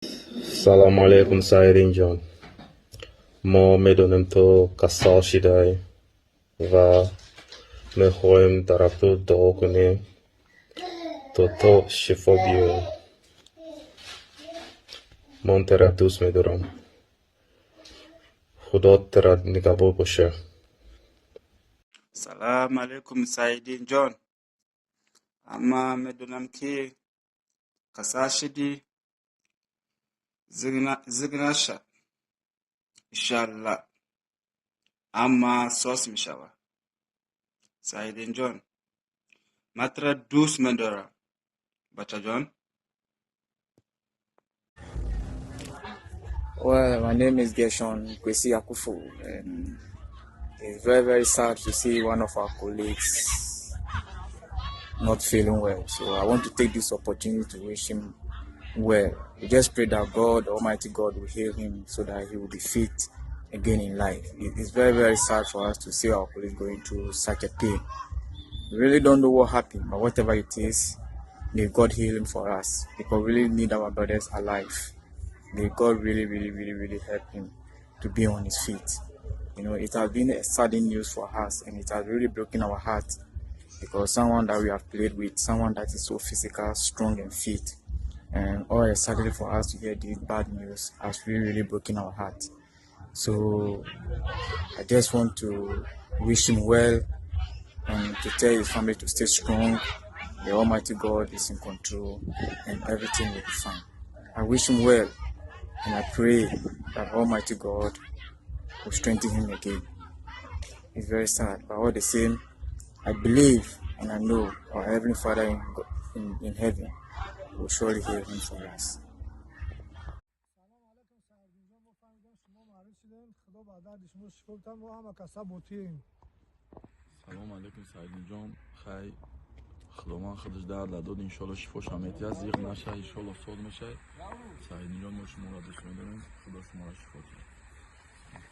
سلام علیکم سایرین جان. ما میدونیم تو کسال شده‌ای و میخوایم طرف تو دعا کنیم تو شفا بیاری. من ترا دوست میدارم. خدا ترا نگهبان باشه. سلام علیکم سایرین جان. اما میدونم که قصه شدی زگ نشه انشالله، اما ساس میشوه. سایرین جان من ترا دوست میدارم بچه جان. Well, my name is Gershon Kwesi Akufu, and it's very, very sad to see one of our colleagues not feeling well. So I want to take this opportunity to wish him well. We just pray that God, Almighty God, will heal him so that he will be fit again in life. It's very, very sad for us to see our colleagues going through such a pain. We really don't know what happened, but whatever it is, may God heal him for us, because we really need our brothers alive. May God really, really, really, really help him to be on his feet. You know, it has been a sudden news for us, and it has really broken our heart, because someone that we have played with, someone that is so physical, strong and fit, and all of a sudden for us to hear this bad news has really, really broken our heart. So I just want to wish him well and to tell his family to stay strong. The Almighty God is in control and everything will be fine. I wish him well, and I pray that Almighty God will strengthen him again. It's very sad, but all the same, I believe and I know our Heavenly Father in heaven will surely heal him for us. سلام علیکم سعیدین جان. خیر خداوند خودش درد داد، انشالله شفاش هم احتیاج زیغ نشه، انشالله سال میشه. سعیدین جان ما شما را دوست می‌داریم، خدا شما را شفا کنه.